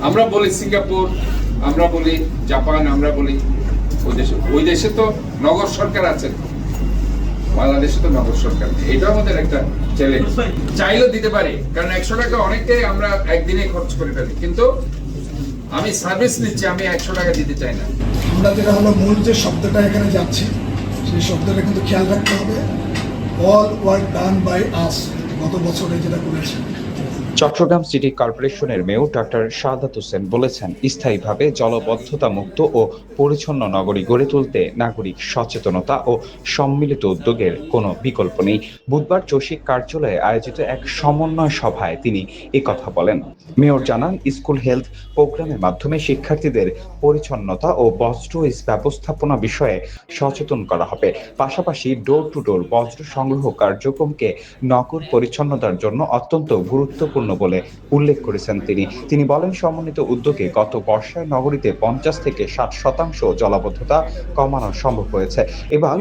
আমরা বলি সিঙ্গাপুর, আমরা বলি জাপান, আমরা বলি ওই দেশে তো নগর সরকার আছে, বাংলাদেশে তো নগর সরকার নেই। এটা আমাদের একটা চ্যালেঞ্জ। চাইলেও দিতে পারি, কারণ 100 টাকা অনেকটাই আমরা একদিনে খরচ করে ফেলি, কিন্তু আমি সার্ভিস নিচ্ছি, আমি 100 টাকা দিতে চাই না। আমরা যেটা হলো মূল যে শব্দটা এখানে যাচ্ছি, সেই শব্দটা কিন্তু খেয়াল রাখতে হবে। All work done by us, গত বছরে যেটা করেছি। চট্টগ্রাম সিটি কর্পোরেশনের মেয়র ডক্টর শাহাদাত হোসেন বলেছেন, স্থায়ীভাবে জলবদ্ধতা মুক্ত ও পরিচ্ছন্ন নগরী গড়ে তুলতে নাগরিক সচেতনতা ও সম্মিলিত উদ্যোগের কোনো বিকল্প নেই। বুধবার চসিক কার্যালয়ে আয়োজিত এক সমন্বয় সভায় তিনি একথা বলেন। মেয়র জানান, স্কুল হেলথ প্রোগ্রামের মাধ্যমে শিক্ষার্থীদের পরিচ্ছন্নতা ও বজ্র ব্যবস্থাপনা বিষয়ে সচেতন করা হবে। পাশাপাশি ডোর টু ডোর বজ্র সংগ্রহ কার্যক্রমকে নগর পরিচ্ছন্নতার জন্য অত্যন্ত গুরুত্বপূর্ণ বলে উল্লেখ করেছেন তিনি বলেন, সমন্বিত উদ্যোগে গত বর্ষায় নগরীতে 50 থেকে 60% জলাবদ্ধতা কমানো সম্ভব হয়েছে এবং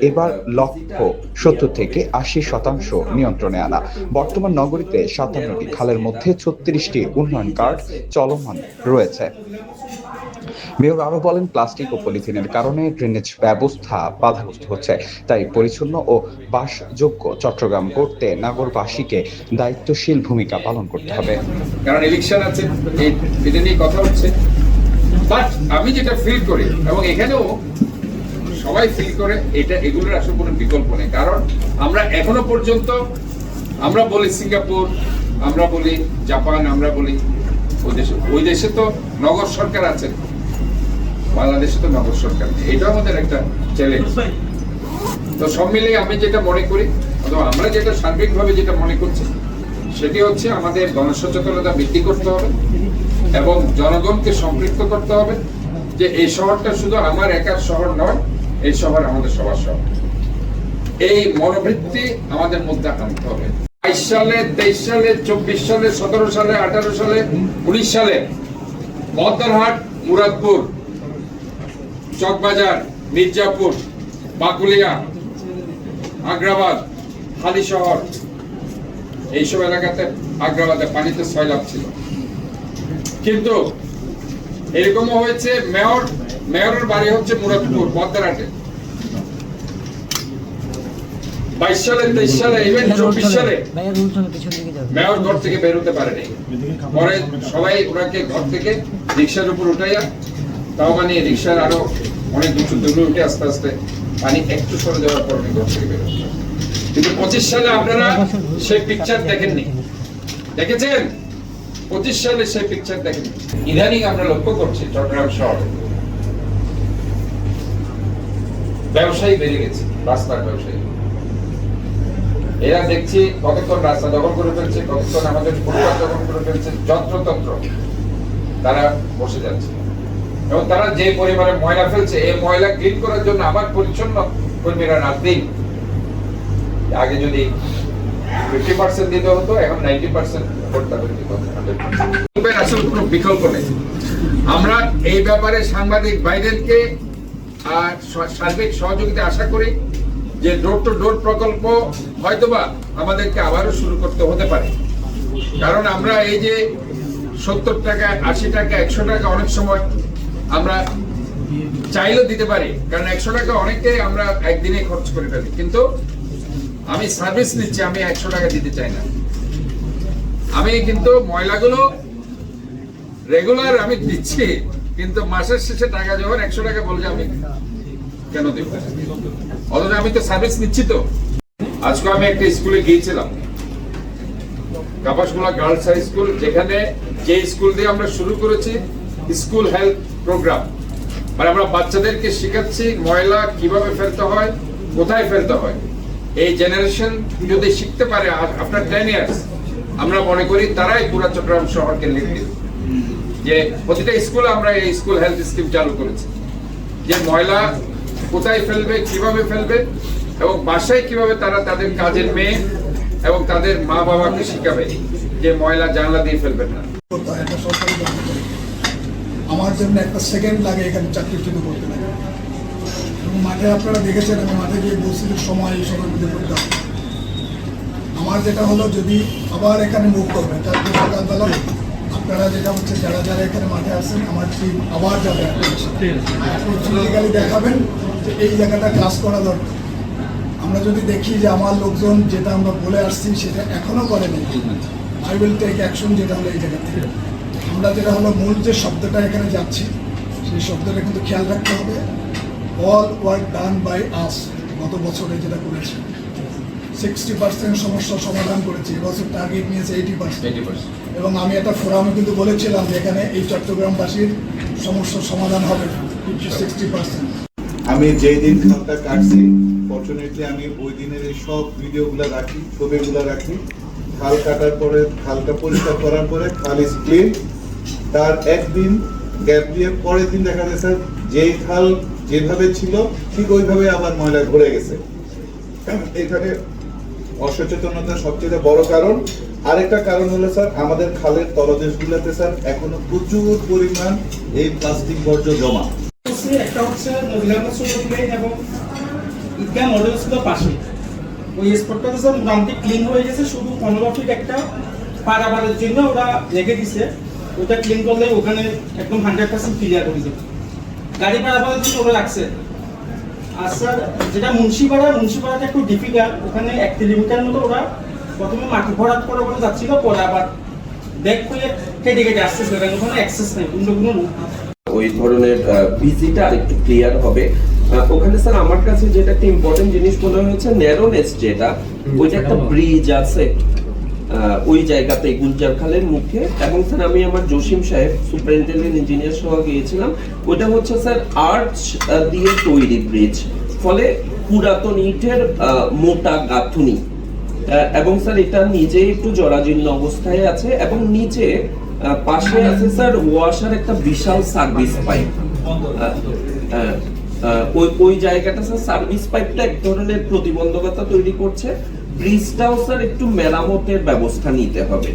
এবার লক্ষ্য 70 থেকে 80% নিয়ন্ত্রণে আনা। বর্তমান নগরীতে 57টি খালের মধ্যে 36টি উন্নয়ন কার্ড চলমান রয়েছে। মেয়র আরো বলেন, প্লাস্টিক ও পলিথিনের কারণে ড্রেনেজ ব্যবস্থা বাধাগ্রস্ত হচ্ছে, তাই পরিচ্ছন্ন ও বাসযোগ্য চট্টগ্রাম করতে নগরবাসীকে দায়িত্বশীল ভূমিকা পালন করতে হবে। কারণ ইলেকশন আছে, এটা নিয়ে কথা হচ্ছে, বাট আমি যেটা ফিল করি এবং এখানেও সবাই ফিল করে, এগুলোর আসলে কোনো বিকল্প নেই। কারণ আমরা এখনো পর্যন্ত আমরা বলি সিঙ্গাপুর, আমরা বলি জাপান, আমরা বলি ওই দেশে তো নগর সরকার আছে, বাংলাদেশে তো নগর সরকার নেই। এটা আমাদের একটা চ্যালেঞ্জ। তো সব মিলিয়ে আমি যেটা মনে করি, অথবা আমরা যেটা সার্বিকভাবে যেটা মনে করছি, সেটি হচ্ছে আমাদের গণসচেতনতা বৃদ্ধি করতে হবে এবং জনগণকে সম্পৃক্ত করতে হবে যে এই শহরটা শুধু আমার একার শহর নয়, এই শহর আমাদের সবার শহর। এই মনোবৃত্তি আমাদের মধ্যে আনতে হবে। 22 সালে, 23 সালে, 24 সালে, 17 সালে, 18 সালে, 19 সালে মধ্যরহাট, মুরাদপুর, চকবাজার, মির্জাপুর, বাকুলিয়া, আগ্রাবাদ, হালিশহর, এইসব এলাকাতে আগ্রাবাদে পানিতে সয়লাব ছিল। কিন্তু এরকমও হয়েছে, মেয়রের বাড়ি হচ্ছে মুরাদপুর, মধ্যরহাটে। 22 সালে, 23 সালে, ইভেন 24 সালে মেয়র ঘর থেকে বের হতে পারেনি। পরে সবাই ওনাকে ঘর থেকে রিক্সার উপর উঠাইয়া, তাও মানে রিক্সার আরো অনেক উঁচু দূরে উঠে আস্তে আস্তে পানি একটু সরে যাওয়ার পর ঘর থেকে বের হতে। কিন্তু 25 সালে আপনারা সেই পিকচার দেখেননি, দেখেছেন? 25 সালে সেই পিকচার দেখেন। ইদানিং আমরা লক্ষ্য করছি চট্টগ্রাম শহরে ব্যবসায়ী বেড়ে গেছে, রাস্তার ব্যবসায়ী। এরা দেখছি কতক্ষণ রাস্তা দখল করে ফেলছে, কতক্ষণ আমাদের ফুটপাত দখল করে ফেলছে, যত্রতন্ত্র তারা বসে যাচ্ছে এবং তারা যে পরিমাণে ময়লা ফেলছে, এই ময়লা ক্লিন করার জন্য আমার পরিচ্ছন্ন কর্মীরা রাত দিন, আগে যদি 50% দিতে হতো, এখন 90% করতে হবে। আসলে কোনো বিকল্প নেই। আমরা এই ব্যাপারে সাংবাদিক ভাইদেরকে সার্বিক সহযোগিতা আশা করি যে ডোর টু ডোর প্রকল্প হয়তোবা আমাদেরকে আবারও শুরু করতে হতে পারে। কারণ আমরা এই যে 70 টাকা, 80 টাকা, 100 টাকা অনেক সময় আমরা চাইলেও দিতে পারি, কারণ 100 টাকা অনেকটাই আমরা একদিনে খরচ করে ফেলি, কিন্তু আমি সার্ভিস নিচ্ছি, আমি 100 টাকা দিতে চাই না। আমি কিন্তু ময়লাগুলো রেগুলার আমি দিচ্ছি, কিন্তু মাসের শেষে টাকা যখন 100 টাকা বলছে, আমি কেন দেব? অথচ আমি তো সার্ভিস নিচ্ছি। তো আজকে আমি একটা স্কুলে গিয়েছিলাম, কাপাসগোলা গার্লস হাই স্কুল, যেখানে যে স্কুল দিয়ে আমরা শুরু করেছি স্কুল হেলথ প্রোগ্রাম, মানে আমরা বাচ্চাদেরকে শেখাচ্ছি ময়লা কিভাবে ফেলতে হয়, কোথায় ফেলতে হয়। এই জেনারেশন যদি শিখতে পারে আফটার 10 ইয়ার্স, আমরা মনে করি তারাই পুরো চট্টগ্রাম শহরকে লিড দিবে। যে প্রতিটা স্কুলে আমরা এই স্কুল হেলথ স্কিম চালু করেছি, যে ময়লা কোথায় ফেলবে, কিভাবে ফেলবে এবং বাসায় কিভাবে তারা তাদের কাজের মেয়ে এবং তাদের মা বাবাকে শিখাবে যে ময়লা জানলা দিয়ে ফেলবেন না। আমার জন্য একটা সেকেন্ড লাগে এখানে চাকরি শুরু করতে লাগে। মাঠে আপনারা দেখেছেন, আমি মাঠে গিয়ে বলছি সময় এই সময়ের মধ্যে করতে হবে। আমার যেটা হলো, যদি আবার এখানে মুভ করবেন, তারপরে সকালবেলা আপনারা যেটা হচ্ছে যারা যারা এখানে মাঠে আসছেন আমার টিম আবার যাবে ফিজিক্যালি দেখাবেন যে এই জায়গাটা কাজ করা দরকার। আমরা যদি দেখি যে আমার লোকজন যেটা আমরা বলে আসছি সেটা এখনো করেনি, আই উইল টেক অ্যাকশন, যেটা হলো এই জায়গা থেকে। আমরা যেটা হলো মূল যে শব্দটা এখানে যাচ্ছি সেই শব্দটা কিন্তু খেয়াল রাখতে হবে। All work done by us, গত বছরে যেটা করেছে 60% সমস্যার সমাধান করেছি, এবছর টার্গেট নিয়েছে 80%। এবং আমি একটা ফোরামে কিন্তু বলেছিলাম যে এখানে এই চট্টগ্রামবাসীর সমস্যার সমাধান হবে 60%। আমি যেই দিন খালটা কাটছি, ফরচুনেটলি আমি ওই দিনের এই সব ভিডিওগুলো রাখি, ছবিগুলো রাখি। খাল কাটার পরে, খালটা পরিষ্কার করার পরে খাল ইজ ক্লিন। তার একদিন গ্যাপ দিয়ে পরের দিন দেখা যায় স্যার যেই খাল যেভাবে ছিল ঠিক ওইভাবে আবার ময়লা ভরে গেছে। এখানে অসচেতনতা সবচেয়ে বড় কারণ। আরেকটা কারণ হলো স্যার আমাদের খালের তলদেশগুলোতে স্যার এখনো প্রচুর পরিমাণ এই প্লাস্টিক বর্জ্য জমা। একটা হচ্ছে মহিলাদের ছোট প্লেন এবং ঈদগাহ মডেল স্কুলের পাশে ওই স্পটটা স্যার মোটামুটি ক্লিন হয়ে গেছে, শুধু 15 ফিট একটা পারাবারের জন্য ওরা রেখে দিছে। ওটা ক্লিন করলে ওখানে একদম 100% ক্লিয়ার হয়ে যাবে। গাড়ি পারাবারের জন্য ওরা রাখছে। আর স্যার যেটা মুন্সিপাড়াটা একটু ডিফিকাল্ট, ওখানে 1 কিলোমিটার মতো ওরা প্রথমে মাটি ভরাট করে ওখানে যাচ্ছিল, পরে আবার ব্যাক করে কেটে কেটে আসতেছে, কারণ ওখানে অ্যাক্সেস নেই, অন্য কোনো রুট নেই। ওই ধরনের পিজিটা আরেকটু ক্লিয়ার হবে। ওখানে স্যার আমার কাছে যেটা একটা ইম্পর্টেন্ট জিনিস মনে হয়েছে, ন্যারোনেস যেটা, ওইটা একটা ব্রিজ আছে ওই জায়গাতে গুলজার খালের মুখে। এবং স্যার আমি আমার জসিম সাহেব সুপারিনটেন্ডেন্ট ইঞ্জিনিয়ার সহ গিয়েছিলাম। ওইটা হচ্ছে স্যার আর্চ দিয়ে তৈরি ব্রিজ, ফলে পুরাতন ইটের মোটা গাঁথুনি। এবং স্যার এটা নিজেই একটু জরাজীর্ণ অবস্থায় আছে এবং নিচে পাশে আছে স্যার ওয়াশার একটা বিশাল সার্ভিস পাইপ। ওই জায়গাটা স্যার সার্ভিস পাইপটা এক ধরনের প্রতিবন্ধকতা তৈরি করছে। ব্রিজটাও স্যার একটু মেরামতের ব্যবস্থা নিতে হবে।